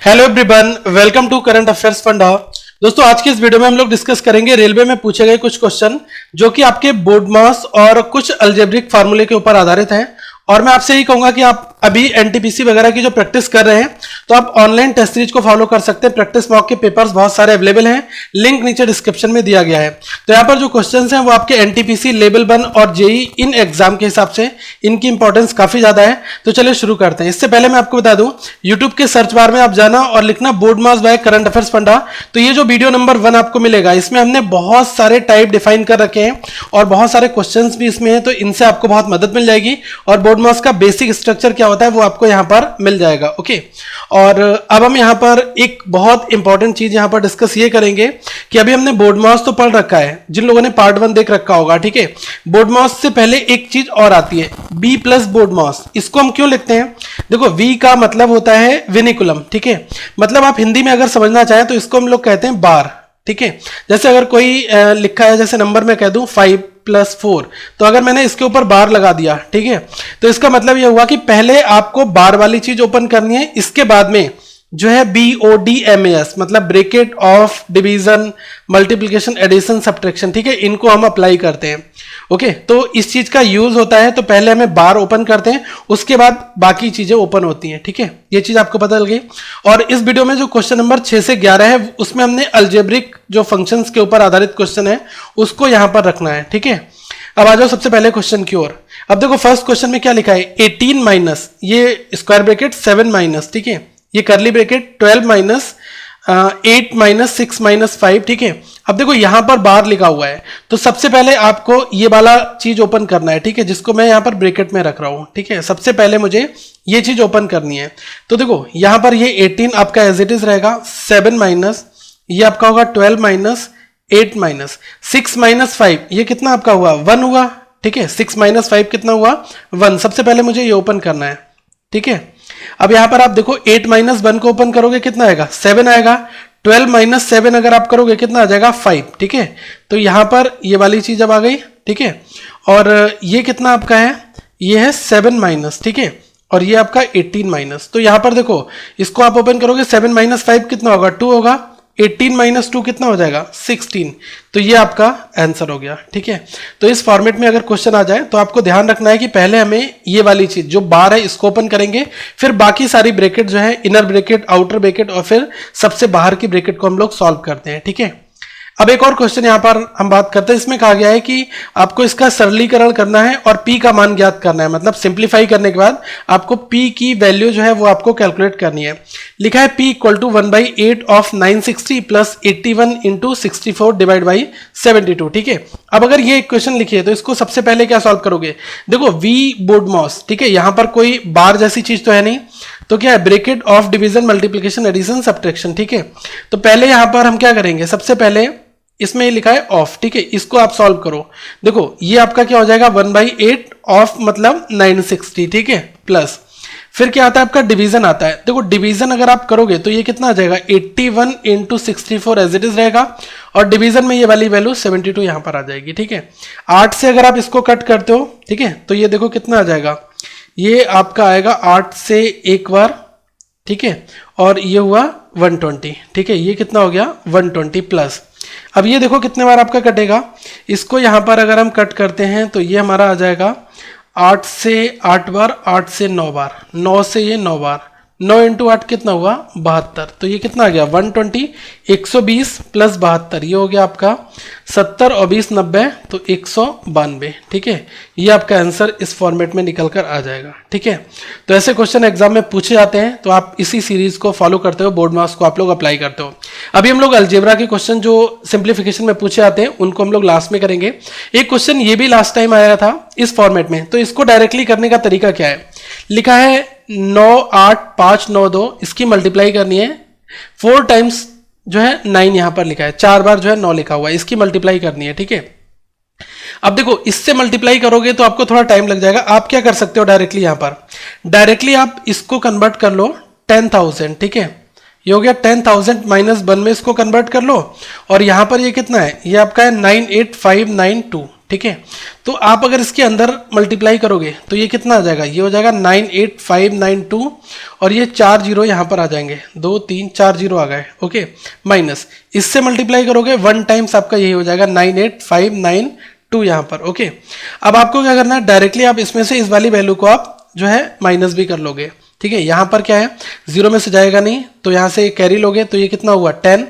Hello everyone, welcome to current affairs funda. दोस्तों, आज की इस वीडियो में हम लोग डिस्कस करेंगे रेलवे में पूछे गए कुछ क्वेश्चन जो कि आपके बोर्ड मास और कुछ अलजेब्रिक फार्मूले के ऊपर आधारित हैं। और मैं आपसे यही कहूंगा कि आप अभी एनटीपीसी वगैरह की जो प्रैक्टिस कर रहे हैं तो आप ऑनलाइन टेस्ट सीरीज को फॉलो कर सकते हैं। प्रैक्टिस मॉक के पेपर्स बहुत सारे अवेलेबल हैं, लिंक नीचे डिस्क्रिप्शन में दिया गया है। तो यहाँ पर जो क्वेश्चंस हैं वो आपके एनटीपीसी लेवल 1 और जेई इन एग्जाम के हिसाब से इनकी इंपॉर्टेंस काफी ज्यादा है। तो चलिए शुरू करते हैं। इससे पहले मैं आपको बता दूं, यूट्यूब के सर्च बार में आप जाना और लिखना board mass by current affairs फंडा, तो ये जो वीडियो नंबर 1 आपको मिलेगा इसमें हमने बहुत सारे टाइप डिफाइन कर रखे हैं और बहुत सारे क्वेश्चन भी इसमें है, तो इनसे आपको बहुत मदद मिल जाएगी और बोर्ड मास का बेसिक स्ट्रक्चर क्या होता है वो आपको यहाँ पर मिल जाएगा। ओके, और अब हम यहाँ पर एक बहुत इंपॉर्टेंट चीज यहाँ पर डिस्कस ये करेंगे कि अभी हमने बोर्ड मास तो पढ़ रखा है, जिन लोगों ने पार्ट 1 देख रखा होगा, ठीक है। बोर्ड मास से पहले एक चीज और आती है, बी प्लस बोर्ड मास। इसको हम क्यों लिखते हैं? देखो, वी का मतलब होता है विनिकुलम, ठीक है। मतलब आप हिंदी में अगर समझना चाहें तो इसको हम लोग कहते हैं बार, ठीक है। जैसे अगर कोई लिखा है, जैसे नंबर में कह दूं 5+4, तो अगर मैंने इसके ऊपर बार लगा दिया, ठीक है, तो इसका मतलब यह हुआ कि पहले आपको बार वाली चीज ओपन करनी है, इसके बाद में जो है BODMAS मतलब bracket of division, multiplication, addition, subtraction, ठीक है, इनको हम अप्लाई करते हैं। ओके, तो इस चीज का यूज होता है, तो पहले हमें बार ओपन करते हैं, उसके बाद बाकी चीजें ओपन होती हैं, ठीक है। ये चीज आपको पता लग गई। और इस वीडियो में जो क्वेश्चन नंबर 6 से 11 है उसमें हमने अलजेब्रिक जो फंक्शंस के ऊपर आधारित क्वेश्चन है उसको यहां पर रखना है, ठीक है। अब आ जाओ सबसे पहले क्वेश्चन की ओर। अब देखो, फर्स्ट क्वेश्चन में क्या लिखा है, 18 माइनस, ये स्क्वायर ब्रैकेट 7 माइनस, ठीक है, ये करली ब्रैकेट 12 माइनस 8 माइनस 6 माइनस 5, ठीक है। अब देखो यहां पर बार लिखा हुआ है, तो सबसे पहले आपको ये वाला चीज ओपन करना है, ठीक है, जिसको मैं यहां पर ब्रैकेट में रख रहा हूं, ठीक है। सबसे पहले मुझे ये चीज ओपन करनी है। तो देखो यहां पर ये 18 आपका एज इट इज रहेगा, 7 माइनस ये आपका होगा 12 माइनस 8 माइनस 6 माइनस 5, ये कितना आपका हुआ? 1 हुआ, ठीक है। 6 माइनस 5 कितना हुआ? 1। सबसे पहले मुझे ये ओपन करना है, ठीक है। अब यहां पर आप देखो 8 माइनस 1 को ओपन करोगे कितना आएगा? 7 आएगा। 12 माइनस 7 अगर आप करोगे कितना आ जाएगा? 5, ठीक है। तो यहां पर ये वाली चीज अब आ गई, ठीक है। और ये कितना आपका है? ये है 7 माइनस, ठीक है, और ये आपका 18 माइनस। तो यहां पर देखो इसको आप ओपन करोगे, 7 माइनस 5 कितना होगा? 2 होगा। 18 माइनस 2 कितना हो जाएगा? 16। तो ये आपका आंसर हो गया, ठीक है। तो इस फॉर्मेट में अगर क्वेश्चन आ जाए तो आपको ध्यान रखना है कि पहले हमें ये वाली चीज जो बार है इसको ओपन करेंगे, फिर बाकी सारी ब्रैकेट जो है, इनर ब्रैकेट, आउटर ब्रैकेट और फिर सबसे बाहर की ब्रैकेट को हम लोग सॉल्व करते हैं, ठीक है। अब एक और क्वेश्चन यहां पर हम बात करते हैं। इसमें कहा गया है कि आपको इसका सरलीकरण करना है और p का मान ज्ञात करना है, मतलब सिंप्लीफाई करने के बाद आपको p की वैल्यू जो है वो आपको कैलकुलेट करनी है। लिखा है p equal to 1/8 of 960 plus 81 into 64 divide by 72, ठीक है। अब अगर ये इक्वेशन लिखी है तो इसको सबसे पहले क्या सॉल्व करोगे? देखो v बोर्ड मास, ठीक है, यहां पर कोई बार जैसी चीज तो है नहीं, तो क्या है? Bracket of division, multiplication, addition, subtraction, ठीक है। तो पहले यहां पर हम क्या करेंगे? सबसे पहले इसमें ये लिखा है ऑफ, ठीक है, इसको आप सॉल्व करो। देखो ये आपका क्या हो जाएगा? 1/8 ऑफ मतलब 960, ठीक है, प्लस फिर क्या आता है आपका? डिवीजन आता है। देखो डिवीजन अगर आप करोगे तो ये कितना आ जाएगा? 81 इंटू 64 एज इट इज रहेगा, और डिवीजन में ये वाली वैल्यू 72 यहां पर आ जाएगी, ठीक है। 8 से अगर आप इसको कट करते हो, ठीक है, तो ये देखो कितना आ जाएगा? ये आपका आएगा 8 से एक बार, ठीक है, और ये हुआ 120, ठीक है, ये कितना हो गया? 120 प्लस। अब ये देखो कितने बार आपका कटेगा? इसको यहां पर अगर हम कट करते हैं तो ये हमारा आ जाएगा 8 से 8 बार, 8 से 9 बार, 9 से ये 9 बार, 9 इंटू 8 कितना हुआ? 72। तो ये कितना आ गया? 120, 120 प्लस 72, ये हो गया आपका 70 और 20 90, तो 192, ठीक है। ये आपका आंसर इस फॉर्मेट में निकल कर आ जाएगा, ठीक है। तो ऐसे क्वेश्चन एग्जाम में पूछे जाते हैं, तो आप इसी सीरीज को फॉलो करते हो, बोर्ड मार्क्स को आप लोग अप्लाई करते हो। अभी हम लोग अलजेब्रा के क्वेश्चन जो सिंप्लीफिकेशन में पूछे जाते हैं उनको हम लोग लास्ट में करेंगे। एक क्वेश्चन ये भी लास्ट टाइम आया था इस फॉर्मेट में, तो इसको डायरेक्टली करने का तरीका क्या है? लिखा है 9 8 5 9 2, इसकी मल्टीप्लाई करनी है 4 टाइम्स जो है 9 यहां पर लिखा है, 4 बार जो है 9 लिखा हुआ है, इसकी मल्टीप्लाई करनी है, ठीक है। अब देखो इससे मल्टीप्लाई करोगे तो आपको थोड़ा टाइम लग जाएगा। आप क्या कर सकते हो? डायरेक्टली यहां पर डायरेक्टली आप इसको कन्वर्ट कर लो 10,000, ठीक है, ये हो गया 10,000 माइनस 1 में इसको कन्वर्ट कर लो, और यहां पर ये कितना है? ये आपका है 98592, ठीक है। तो आप अगर इसके अंदर मल्टीप्लाई करोगे तो ये कितना आ जाएगा, ये हो जाएगा 98592 और ये 4 जीरो यहाँ पर आ जाएंगे, 2 3 4 जीरो आ गए, ओके। माइनस इससे मल्टीप्लाई करोगे 1 टाइम्स आपका यही हो जाएगा 98592 यहाँ पर, ओके। अब आपको क्या करना है, डायरेक्टली आप इसमें से इस वाली वैल्यू को आप जो है माइनस भी कर लोगे, ठीक है। यहाँ पर क्या है, जीरो में से जाएगा नहीं तो यहाँ से कैरी लोगे तो ये कितना हुआ 10,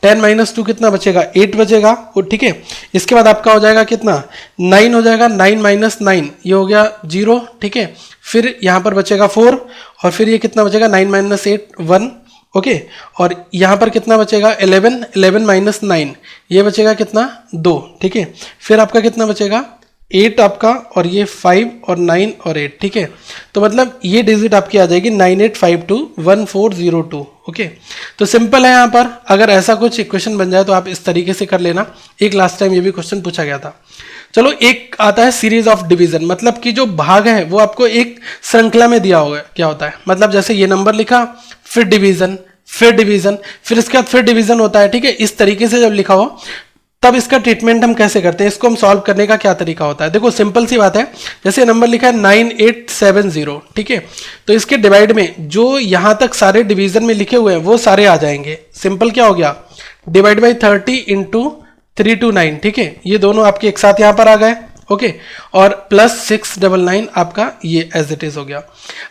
10 माइनस 2 कितना बचेगा, 8 बचेगा, और ठीक है। इसके बाद आपका हो जाएगा कितना, 9 हो जाएगा, 9 माइनस 9 ये हो गया 0, ठीक है। फिर यहाँ पर बचेगा 4 और फिर ये कितना बचेगा 9 माइनस 8 1, ओके। और यहाँ पर कितना बचेगा 11, 11 माइनस 9 ये बचेगा कितना 2, ठीक है। फिर आपका कितना बचेगा 8 आपका, और ये 5 और 9 और 8, ठीक है। तो मतलब ये डिजिट आपकी आ जाएगी 98521402, ओके। तो सिंपल है, यहाँ पर अगर ऐसा कुछ इक्वेशन बन जाए तो आप इस तरीके से कर लेना। एक लास्ट टाइम ये भी क्वेश्चन पूछा गया था। चलो एक आता है सीरीज ऑफ डिवीजन, मतलब कि जो भाग है वो आपको एक श्रृंखला में दिया होगा, क्या होता है, मतलब जैसे ये नंबर लिखा, फिर डिवीजन, फिर डिवीजन, फिर इसके बाद फिर डिवीजन होता है, ठीक है। इस तरीके से जब लिखा हो तब इसका ट्रीटमेंट हम कैसे करते हैं, इसको हम सॉल्व करने का क्या तरीका होता है। देखो सिंपल सी बात है, जैसे नंबर लिखा है 9870, ठीक है। तो इसके डिवाइड में जो यहां तक सारे डिवीजन में लिखे हुए हैं वो सारे आ जाएंगे। सिंपल क्या हो गया, डिवाइड बाई 30 इंटू 329, ठीक है। ये दोनों आपके एक साथ यहां पर आ गए, ओके। और प्लस 699 आपका ये एज इट इज हो गया।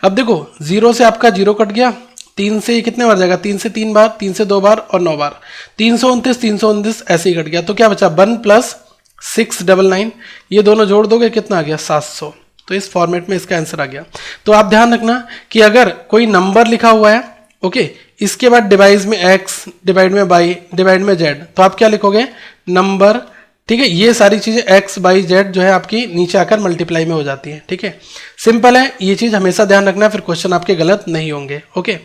अब देखो 0 से आपका 0 कट गया, 3 से कितने बार जाएगा, 3 से 3 बार, 3 से 2 बार और 9 बार, 329 329 ऐसे ही कट गया। तो क्या बचा 1 प्लस 699, ये दोनों जोड़ दोगे कितना आ गया 700। तो इस फॉर्मेट में इसका आंसर आ गया। तो आप ध्यान रखना कि अगर कोई नंबर लिखा हुआ है, ओके, इसके बाद डिवाइड में x, डिवाइड में y, डिवाइड में z, तो आप क्या लिखोगे नंबर, ठीक है। ये सारी चीजें x y z जो है आपकी नीचे आकर मल्टीप्लाई में हो जाती है, ठीक है। सिंपल है, ये चीज हमेशा ध्यान रखना, फिर क्वेश्चन आपके गलत नहीं होंगे, ओके।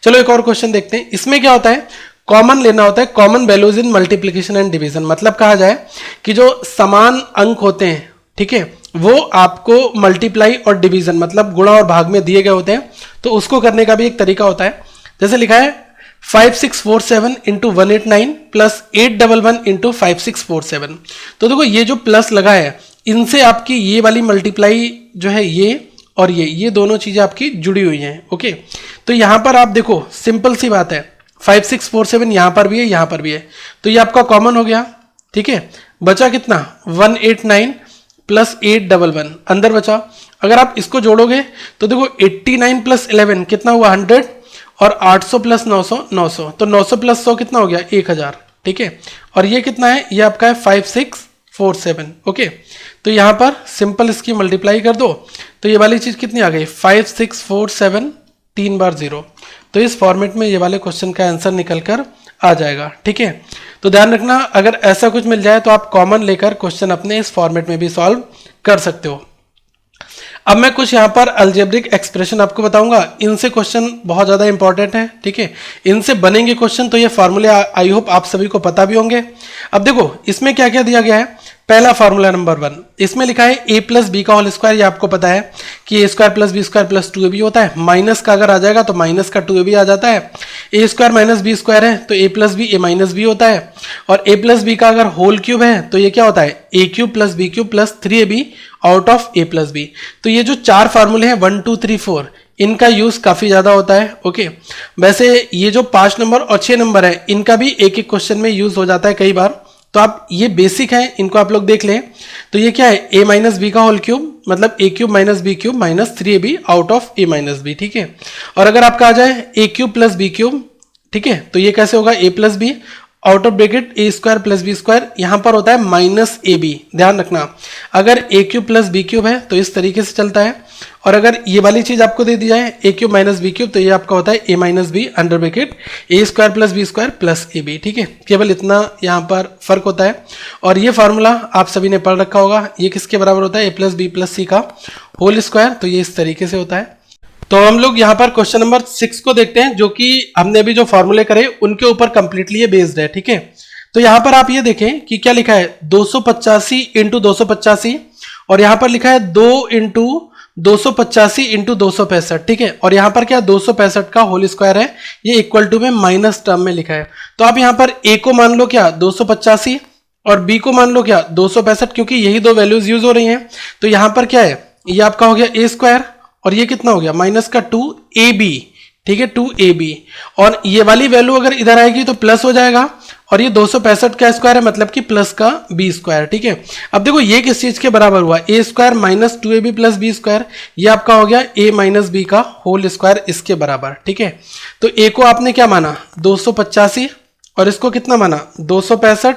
चलो एक और क्वेश्चन देखते हैं। इसमें क्या होता है, कॉमन लेना होता है, common values in multiplication and division, मतलब कहा जाए कि जो समान अंक होते हैं, ठीक है, वो आपको मल्टीप्लाई और डिवीजन मतलब गुणा और भाग में दिए गए होते हैं, तो उसको करने का भी एक तरीका होता है। जैसे लिखा है 5647 इंटू 189 प्लस 811 इंटू 5647। तो देखो ये जो प्लस लगा है, इनसे आपकी ये वाली मल्टीप्लाई जो है ये और ये दोनों चीजें आपकी जुड़ी हुई हैं, ओके। तो यहां पर आप देखो सिंपल सी बात है, 5647 यहां पर भी है, यहां पर भी है, तो ये आपका कॉमन हो गया, ठीक है। बचा कितना 189 प्लस 811 अंदर बचा। अगर आप इसको जोड़ोगे तो देखो 89 प्लस 11 कितना हुआ 100 और 800 प्लस 900 900, तो 900 प्लस 100 कितना हो गया 1000, ठीक है। और ये कितना है, ये आपका है 5647, ओके। तो यहां पर सिंपल इसकी मल्टीप्लाई कर दो तो ये वाली चीज कितनी आ गई 5647 3 बार 0। तो इस फॉर्मेट में ये वाले क्वेश्चन का आंसर निकल कर आ जाएगा, ठीक है। तो ध्यान रखना, अगर ऐसा कुछ मिल जाए तो आप कॉमन लेकर क्वेश्चन अपने इस फॉर्मेट में भी सॉल्व कर सकते हो। अब मैं कुछ यहाँ पर अलजेब्रिक एक्सप्रेशन आपको बताऊंगा, इनसे क्वेश्चन बहुत ज़्यादा इंपॉर्टेंट है, ठीक है। इनसे बनेंगे क्वेश्चन, तो ये फार्मूले आई होप आप सभी को पता भी होंगे। अब देखो इसमें क्या क्या दिया गया है। पहला फार्मूला नंबर 1, इसमें लिखा है a प्लस बी का होल स्क्वायर, ये आपको पता है कि a square plus B square plus 2ab होता है। माइनस का अगर आ जाएगा तो माइनस का 2ab आ जाता है। a square minus b square है तो a plus b a minus b होता है। और a प्लस बी का अगर होल क्यूब है तो ये क्या होता है a cube plus B cube plus 3ab out of a plus b. तो ये जो 4 फार्मूले हैं 1 2 3 4, इनका यूज काफी ज्यादा होता है, ओके। वैसे ये जो 5 नंबर और 6 नंबर है, इनका भी एक एक क्वेश्चन में यूज हो जाता है कई बार। तो आप ये बेसिक है, इनको आप लोग देख लें। तो ये क्या है a माइनस बी का होल क्यूब, मतलब a cube minus b cube minus 3ab out of a minus b, ठीक है। और अगर आपका आ जाए a cube plus B cube, ठीक है, तो ये कैसे होगा a plus b out of bracket a square plus B square, यहां पर होता है माइनस ए बी। ध्यान रखना, अगर a cube plus B cube है तो इस तरीके से चलता है, और अगर ये वाली चीज आपको दे दी जाए a cube minus b cube, तो ये आपका होता है a minus B under bracket a square plus B square plus A B, ठीक है। केवल इतना यहाँ पर फर्क होता है। और ये फार्मूला आप सभी ने पढ़ रखा होगा, ये किसके बराबर होता है a प्लस बी प्लस सी का होल स्क्वायर, तो ये इस तरीके से होता है। तो हम लोग यहाँ पर क्वेश्चन नंबर 6 को देखते हैं, जो कि हमने अभी जो फॉर्मूले करे उनके ऊपर कंप्लीटली ये बेस्ड है, ठीक है। तो यहाँ पर आप ये देखें कि क्या लिखा है 285 इंटू 285, और यहाँ पर लिखा है 2 इंटू 285 इंटू 265, ठीक है। और यहाँ पर क्या 265 का होल स्क्वायर है, ये इक्वल टू में माइनस टर्म में लिखा है। तो आप यहाँ पर a को मान लो क्या 285 और बी को मान लो क्या 265, क्योंकि यही दो वैल्यूज यूज हो रही हैं। तो यहां पर क्या है, ये आपका हो गया ए स्क्वायर और ये कितना हो गया माइनस का 2ab, ठीक है 2ab। और ये वाली वैल्यू अगर इधर आएगी तो प्लस हो जाएगा, और ये 265 का स्क्वायर है मतलब कि प्लस का बी स्क्वायर, ठीक है। अब देखो ये किस चीज के बराबर हुआ, A square minus 2ab plus B square, ये आपका हो गया ए माइनस बी का होल स्क्वायर इसके बराबर, ठीक है। तो ए को आपने क्या माना 285 और इसको कितना माना 265,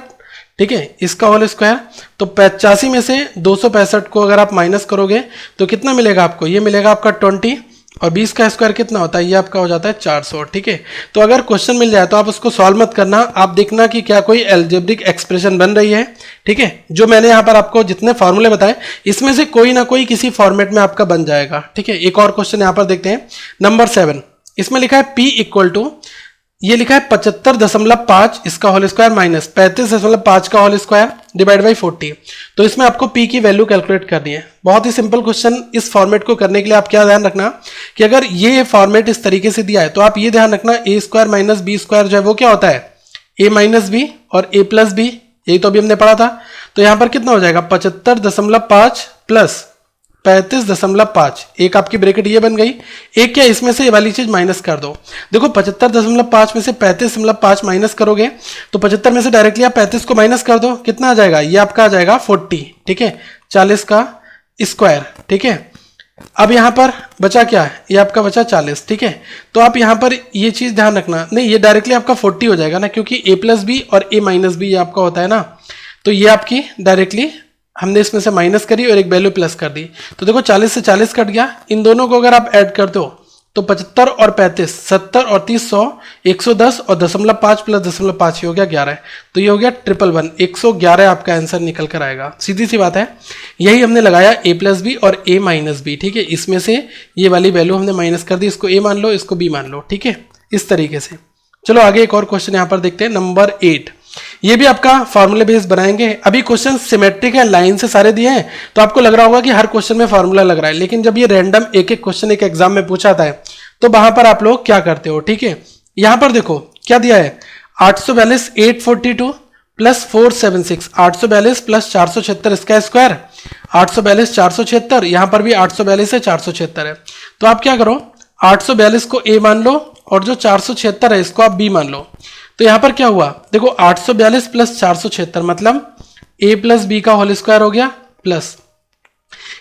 ठीक है, इसका होल स्क्वायर। तो 85 में से 265 को अगर आप माइनस करोगे तो कितना मिलेगा आपको, ये मिलेगा आपका 20, और 20 का स्क्वायर कितना होता है, ये आपका हो जाता है 400, ठीक है। तो अगर क्वेश्चन मिल जाए तो आप उसको सॉल्व मत करना, आप देखना कि क्या कोई अलजेब्रिक एक्सप्रेशन बन रही है, ठीक है। जो मैंने यहाँ पर आपको जितने फॉर्मूले बताए इसमें से कोई ना कोई किसी फॉर्मेट में आपका बन जाएगा, ठीक है। एक और क्वेश्चन यहाँ पर देखते हैं, नंबर 7। इसमें लिखा है P इक्वल टू, ये लिखा है 75.5 इसका होल स्क्वायर माइनस 35.5 का होल स्क्वायर डिवाइड बाई 40। तो इसमें आपको P की वैल्यू कैलकुलेट करनी है। बहुत ही सिंपल क्वेश्चन। इस फॉर्मेट को करने के लिए आप क्या ध्यान रखना कि अगर ये फॉर्मेट इस तरीके से दिया है तो आप ये ध्यान रखना ए स्क्वायर माइनस बी स्क्वायर जो है वो क्या होता है ए माइनस बी और ए प्लस बी, यही तो अभी हमने पढ़ा था। तो यहां पर कितना हो जाएगा 75.5 प्लस 35.5, एक आपकी ब्रैकेट ये बन गई, एक क्या इसमें से ये वाली चीज माइनस कर दो। देखो 75.5 में से 35.5 माइनस करोगे तो 75 में से डायरेक्टली आप 35 को माइनस कर दो, कितना आ जाएगा, ये आपका आ जाएगा 40, ठीक है, 40 का स्क्वायर, ठीक है। अब यहां पर बचा क्या है, ये आपका बचा 40, ठीक है। तो आप यहां पर ये चीज ध्यान रखना, नहीं ये डायरेक्टली आपका 40 हो जाएगा ना, क्योंकि ए प्लस बी और ए माइनस बी ये आपका होता है ना। तो ये आपकी डायरेक्टली हमने इसमें से माइनस करी और एक वैल्यू प्लस कर दी। तो देखो 40 से 40 कट गया, इन दोनों को अगर आप ऐड करते हो तो 75 और 35 70 और 30 100 110 और 0.5 प्लस 0.5 हो गया 11। तो ये हो गया 111 111 आपका आंसर निकल कर आएगा। सीधी सी बात है, यही हमने लगाया ए प्लस बी और ए माइनस बी, ठीक है। इसमें से ये वाली वैल्यू हमने माइनस कर दी, इसको ए मान लो इसको बी मान लो, ठीक है, इस तरीके से। चलो आगे एक और क्वेश्चन यहाँ पर देखते हैं, नंबर 8। ये भी आपका फार्मूले बेस बनाएंगे। अभी क्वेश्चन सिमेट्रिक है, लाइन से सारे दिए हैं तो आपको लग रहा होगा कि हर क्वेश्चन में फार्मूला लग रहा है, लेकिन जब ये रैंडम एक एक क्वेश्चन एक एग्जाम में पूछा था तो वहां पर आप लोग क्या करते हो, ठीक है। यहां पर देखो क्या दिया है 842 842 प्लस 476, 842 प्लस 476 इसका स्क्वायर, 842 476, यहां पर भी 842 है 476 है। तो आप क्या करो 842 को ए मान लो और जो 476 है इसको आप बी मान लो। तो यहां पर क्या हुआ, देखो 842 प्लस 476 मतलब ए प्लस बी का होल स्क्वायर हो गया, प्लस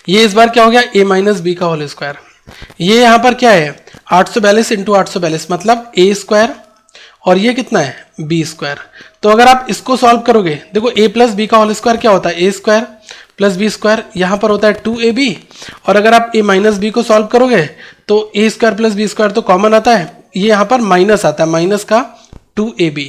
ये इस बार क्या हो गया ए माइनस बी का होल स्क्वायर। ये यहां पर क्या है 842 इंटू 842 मतलब ए स्क्वायर और ये कितना है बी स्क्वायर। तो अगर आप इसको सॉल्व करोगे, देखो ए प्लस बी का होल स्क्वायर क्या होता है A square plus B square, यहां पर होता है 2ab। और अगर आप ए माइनस बी को सॉल्व करोगे तो ए स्क्वायर प्लस बी स्क्वायर तो कॉमन आता है, ये यहां पर माइनस आता है, माइनस का 2ab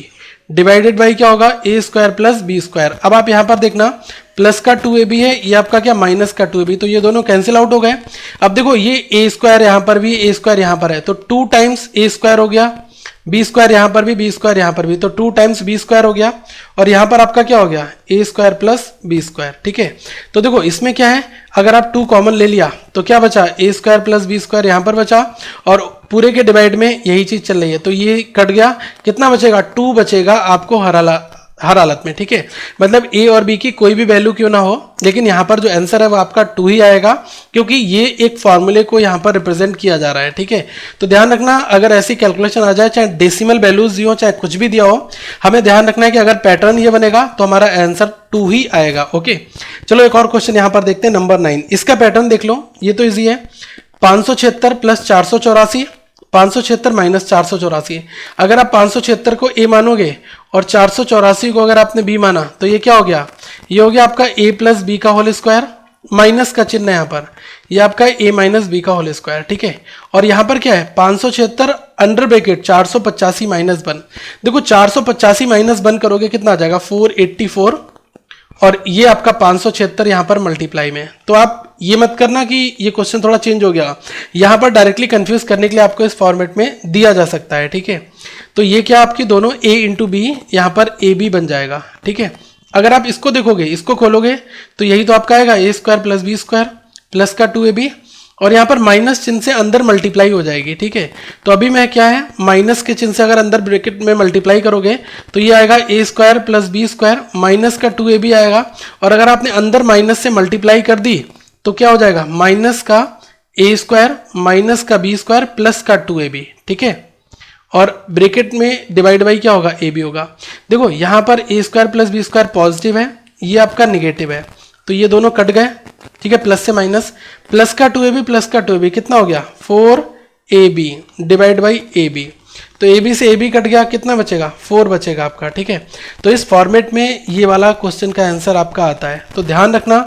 डिवाइडेड बाई क्या होगा ए स्क्वायर प्लस बी स्क्वायर। अब आप यहां पर देखना प्लस का 2ab है, ये आपका क्या माइनस का 2ab, तो ये दोनों कैंसिल आउट हो गए। अब देखो ये ए स्क्वायर यहां पर भी ए स्क्वायर यहां पर है तो 2 टाइम्स ए स्क्वायर हो गया, बी स्क्वायर यहां पर भी बी स्क्वायर यहां पर भी, तो 2 टाइम्स बी स्क्वायर हो गया, और यहां पर आपका क्या हो गया ए स्क्वायर प्लस बी स्क्वायर, ठीक है। तो देखो इसमें क्या है, अगर आप 2 कॉमन ले लिया तो क्या बचा ए स्क्वायर प्लस बी स्क्वायर यहां पर बचा, और पूरे के डिवाइड में यही चीज चल रही है तो ये कट गया, कितना बचेगा 2 बचेगा आपको हर हालत में, ठीक है। मतलब ए और बी की कोई भी वैल्यू क्यों ना हो, लेकिन यहाँ पर जो आंसर है वो आपका 2 ही आएगा, क्योंकि ये एक फॉर्मूले को यहाँ पर रिप्रेजेंट किया जा रहा है, ठीक है। तो ध्यान रखना अगर ऐसी कैलकुलेशन आ जाए, चाहे डेसिमल वैल्यूज दी हो चाहे कुछ भी दिया हो, हमें ध्यान रखना है कि अगर पैटर्न ये बनेगा तो हमारा आंसर 2 ही आएगा। ओके चलो एक और क्वेश्चन यहाँ पर देखते हैं, नंबर 9। इसका पैटर्न देख लो, ये तो ईजी है। 576 प्लस 484 576 माइनस 484। अगर आप 576 को ए मानोगे और 484 को अगर आपने बी माना तो ये क्या हो गया, ये हो गया आपका ए प्लस बी का होल स्क्वायर, माइनस का चिन्ह है यहाँ पर, ये आपका ए माइनस बी का होल स्क्वायर, ठीक है। और यहाँ पर क्या है 576 अंडर ब्रैकेट 485 माइनस 1। देखो 485 माइनस 1 करोगे कितना आ जाएगा 484, और ये आपका 576 यहाँ पर मल्टीप्लाई में। तो आप ये मत करना कि ये क्वेश्चन थोड़ा चेंज हो गया, यहाँ पर डायरेक्टली कंफ्यूज करने के लिए आपको इस फॉर्मेट में दिया जा सकता है, ठीक है। तो ये क्या आपकी दोनों a इंटू बी यहाँ पर ए बी बन जाएगा, ठीक है। अगर आप इसको देखोगे, इसको खोलोगे तो यही तो आपका आएगा A square plus B square plus का 2ab, और यहाँ पर माइनस चिन्ह से अंदर मल्टीप्लाई हो जाएगी, ठीक है। तो अभी मैं क्या है, माइनस के चिन्ह से अगर अंदर ब्रैकेट में मल्टीप्लाई करोगे तो ये आएगा A square plus B square, minus का 2ab आएगा। और अगर आपने अंदर माइनस से मल्टीप्लाई कर दी तो क्या हो जाएगा, माइनस का ए स्क्वायर माइनस का बी स्क्वायर प्लस का 2ab, ठीक है। और ब्रैकेट में डिवाइड बाई क्या होगा, ए बी होगा। देखो यहाँ पर A square plus B square positive है, ये आपका निगेटिव है, तो ये दोनों कट गए, ठीक है। प्लस से माइनस, प्लस का 2ab प्लस का 2ab कितना हो गया, 4ab डिवाइड बाई ab। तो ab से ab कट गया, कितना बचेगा, 4 बचेगा आपका, ठीक है। तो इस फॉर्मेट में ये वाला क्वेश्चन का आंसर आपका आता है। तो ध्यान रखना,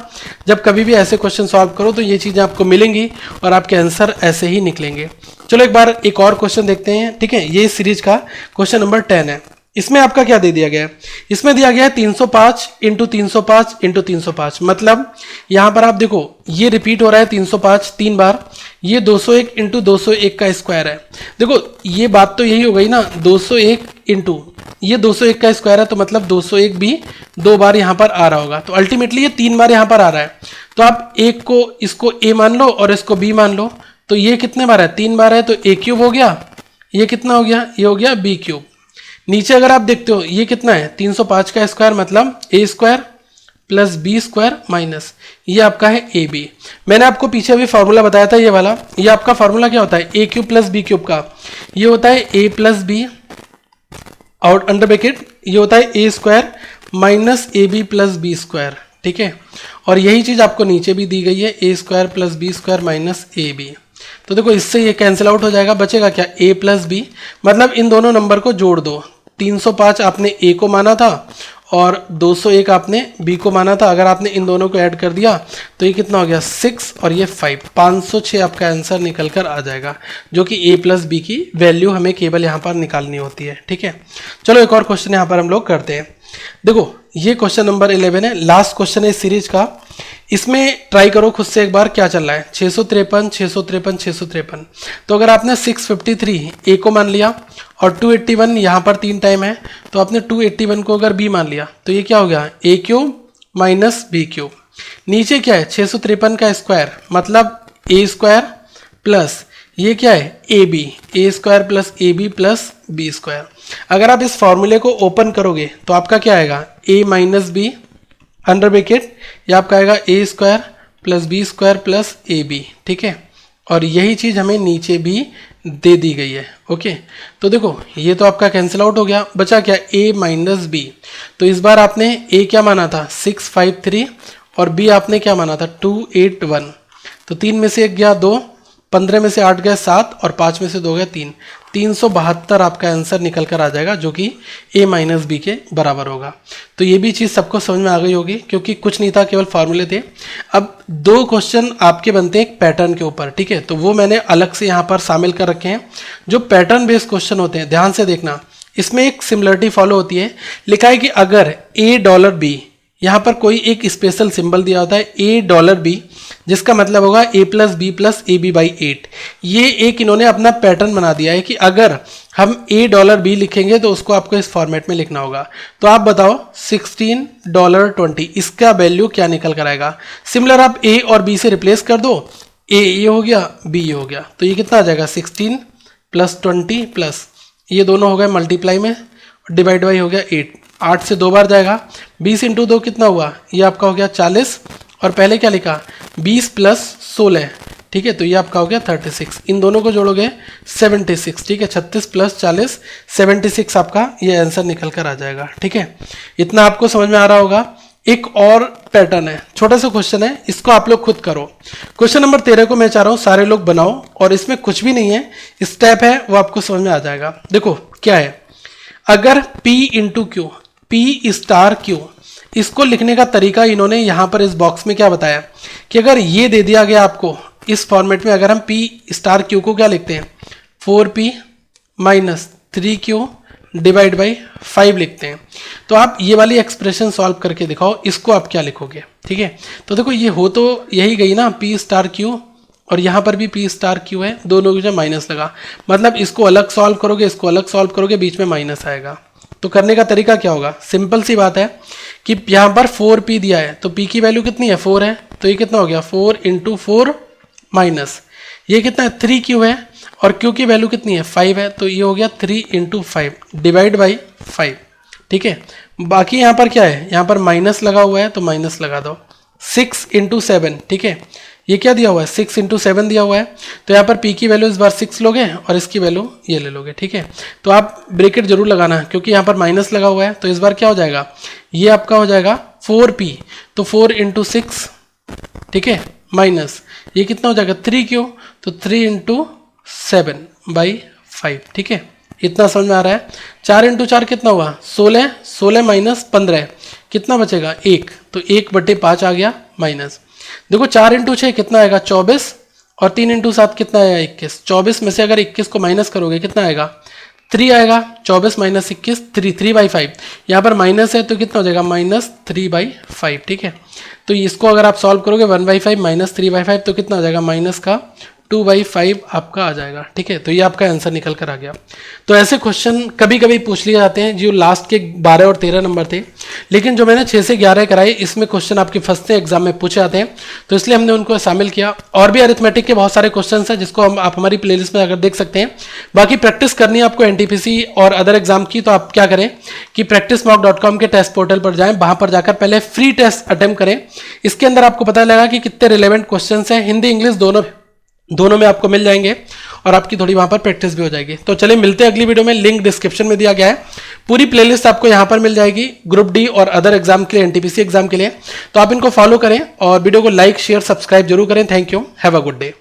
जब कभी भी ऐसे क्वेश्चन सॉल्व करो तो ये चीज़ें आपको मिलेंगी और आपके आंसर ऐसे ही निकलेंगे। चलो एक बार एक और क्वेश्चन देखते हैं, ठीक है। ये सीरीज का क्वेश्चन नंबर 10 है। इसमें आपका क्या दे दिया गया है, इसमें दिया गया है 305 इंटू 305 इंटू 305। मतलब यहाँ पर आप देखो ये रिपीट हो रहा है 305 3 बार, ये 201 इंटू 201 का स्क्वायर है। देखो ये बात तो यही हो गई ना, 201 इंटू ये 201 का स्क्वायर है, तो मतलब 201 भी 2 बार यहाँ पर आ रहा होगा, तो अल्टीमेटली ये 3 बार यहाँ पर आ रहा है। तो आप एक को इसको a मान लो और इसको b मान लो, तो ये कितने बार है, 3 बार है, तो a क्यूब हो गया, ये कितना हो गया, ये हो गया b क्यूब। नीचे अगर आप देखते हो ये कितना है, 305 का स्क्वायर मतलब a square plus B square minus ये आपका है ए बी। मैंने आपको पीछे अभी फार्मूला बताया था ये वाला, ये आपका फार्मूला क्या होता है, A cube plus B cube का, ये होता है a प्लस बी और अंडर ब्रैकेट ये होता है A square minus A B plus B square, ठीक है। और यही चीज़ आपको नीचे भी दी गई है, A square plus B square minus A B. तो देखो इससे ये कैंसिल आउट हो जाएगा, बचेगा क्या, a प्लस बी। मतलब इन दोनों नंबर को जोड़ दो, 305 आपने a को माना था और 201 आपने b को माना था। अगर आपने इन दोनों को ऐड कर दिया तो ये कितना हो गया, 6 और ये 5, 506 आपका आंसर निकल कर आ जाएगा, जो कि a प्लस बी की वैल्यू हमें केवल यहाँ पर निकालनी होती है, ठीक है। चलो एक और क्वेश्चन यहाँ पर हम लोग करते हैं। देखो ये क्वेश्चन नंबर 11 है, लास्ट क्वेश्चन है इस सीरीज का। इसमें ट्राई करो खुद से एक बार क्या चल रहा है, 653 653 653। तो अगर आपने 653 a को मान लिया और 281 यहाँ पर 3 टाइम है, तो आपने 281 को अगर b मान लिया तो ये क्या हो गया, a cube minus b cube. नीचे क्या है, 653 का स्क्वायर मतलब a स्क्वायर प्लस ये क्या है, a b, a square plus A B plus B square. अगर आप इस फॉर्मूले को ओपन करोगे तो आपका क्या आएगा, a minus B under bracket, ये आपका आएगा A square plus B square plus A B, ठीक है। और यही चीज़ हमें नीचे भी दे दी गई है, ओके। तो देखो ये तो आपका कैंसिल आउट हो गया, बचा क्या, a माइनस बी। तो इस बार आपने a क्या माना था, 653 और b आपने क्या माना था, 281। तो 3 में से 1 गया 2, 15 में से 8 गए 7 और 5 में से 2 गए 3, 372 आपका आंसर निकल कर आ जाएगा, जो कि a माइनस बी के बराबर होगा। तो ये भी चीज़ सबको समझ में आ गई होगी, क्योंकि कुछ नहीं था, केवल फार्मूले थे। अब 2 क्वेश्चन आपके बनते हैं एक पैटर्न के ऊपर, ठीक है। तो वो मैंने अलग से यहाँ पर शामिल कर रखे हैं, जो पैटर्न बेस्ड क्वेश्चन होते हैं। ध्यान से देखना, इसमें एक सिमिलरिटी फॉलो होती है। लिखा है कि अगर $a यहाँ पर कोई एक स्पेशल सिंबल दिया होता है $a जिसका मतलब होगा a plus b plus A b by 8। ये एक इन्होंने अपना पैटर्न बना दिया है कि अगर हम $a लिखेंगे तो उसको आपको इस फॉर्मेट में लिखना होगा। तो आप बताओ $16.20 इसका वैल्यू क्या निकल कर आएगा। सिमिलर आप a और b से रिप्लेस कर दो, a ये हो गया b ये हो गया, तो ये कितना आ जाएगा, 16 प्लस 20 प्लस ये दोनों हो गए मल्टीप्लाई में, डिवाइड बाई हो गया 8, 8 से 2 बार जाएगा, 20 इंटू 2 कितना हुआ, ये आपका हो गया 40 और पहले क्या लिखा 20 प्लस 16, ठीक है। तो ये आपका हो गया 36, इन दोनों को जोड़ोगे 76, ठीक है। 36 प्लस 40 76 आपका ये आंसर निकल कर आ जाएगा, ठीक है। इतना आपको समझ में आ रहा होगा। एक और पैटर्न है, छोटा सा क्वेश्चन है, इसको आप लोग खुद करो। क्वेश्चन नंबर 13 को मैं चाह रहा हूँ सारे लोग बनाओ, और इसमें कुछ भी नहीं है, स्टेप है वो आपको समझ में आ जाएगा। देखो क्या है, अगर P into Q, P star Q, इसको लिखने का तरीका इन्होंने यहाँ पर इस बॉक्स में क्या बताया कि अगर ये दे दिया गया आपको इस फॉर्मेट में, अगर हम P स्टार क्यू को क्या लिखते हैं, 4P minus 3Q divide by 5 लिखते हैं। तो आप ये वाली एक्सप्रेशन सॉल्व करके दिखाओ, इसको आप क्या लिखोगे, ठीक है। तो देखो ये हो तो यही गई ना P स्टार क्यू, और यहाँ पर भी P स्टार क्यू है, दोनों की जो माइनस लगा, मतलब इसको अलग सॉल्व करोगे, इसको अलग सॉल्व करोगे, बीच में माइनस आएगा। तो करने का तरीका क्या होगा, सिंपल सी बात है कि यहाँ पर 4P दिया है, तो P की वैल्यू कितनी है, 4 है, तो ये कितना हो गया 4 इंटू 4 माइनस ये कितना है 3q है और q की वैल्यू कितनी है 5 है, तो ये हो गया 3 × 5 डिवाइड बाई 5, ठीक है। बाकी यहाँ पर क्या है, यहाँ पर माइनस लगा हुआ है तो माइनस लगा दो, 6 × 7, ठीक है। ये क्या दिया हुआ है 6 × 7 दिया हुआ है, तो यहाँ पर p की वैल्यू इस बार 6 लोगे और इसकी वैल्यू ये ले लोगे, ठीक है। तो आप ब्रैकेट जरूर लगाना क्योंकि यहाँ पर माइनस लगा हुआ है, तो इस बार क्या हो जाएगा, ये आपका हो जाएगा 4p, तो 4 × 6, ठीक है, माइनस ये कितना हो जाएगा 3q, तो 3 × 7/5, ठीक है। इतना समझ में आ रहा है। 4 × 4 कितना हुआ 16, 16 माइनस 15 कितना बचेगा 1, तो 1/5 आ गया माइनस। देखो 4 × 6 कितना आएगा 24 और 3 × 7 कितना आएगा 21। 24 में से अगर 21 को माइनस करोगे कितना आएगा 3 आएगा, 24 माइनस 21 3/5। यहाँ पर माइनस है तो कितना हो जाएगा -3/5, ठीक है। तो इसको अगर आप सॉल्व करोगे 1/5 माइनस 3/5 तो कितना आ जाएगा माइनस का 2/5 आपका आ जाएगा, ठीक है। तो ये आपका आंसर निकल कर आ गया। तो ऐसे क्वेश्चन कभी कभी पूछ लिए जाते हैं जो लास्ट के 12 और 13 नंबर थे, लेकिन जो मैंने 6 से 11 कराए इसमें क्वेश्चन आपके फंसते एग्जाम में पूछे जाते हैं, तो इसलिए हमने उनको शामिल किया। और भी अरिथमेटिक के बहुत सारे क्वेश्चन हैं जिसको आप हमारी प्लेलिस्ट में अगर देख सकते हैं। बाकी प्रैक्टिस करनी है आपको एनटीपीसी और अदर एग्जाम की, तो आप क्या करें कि practicemock.com के टेस्ट पोर्टल पर जाएं, वहां पर जाकर पहले फ्री टेस्ट अटेम्प्ट करें। इसके अंदर आपको पता लगेगा कि कितने रिलेवेंट क्वेश्चन हैं, हिंदी इंग्लिश दोनों में आपको मिल जाएंगे और आपकी थोड़ी वहां पर प्रैक्टिस भी हो जाएगी। तो चलिए मिलते हैं अगली वीडियो में, लिंक डिस्क्रिप्शन में दिया गया है। पूरी प्लेलिस्ट आपको यहां पर मिल जाएगी ग्रुप डी और अदर एग्जाम के लिए, एनटीपीसी एग्जाम के लिए। तो आप इनको फॉलो करें और वीडियो को लाइक शेयर सब्सक्राइब जरूर करें। Thank you, have a good day.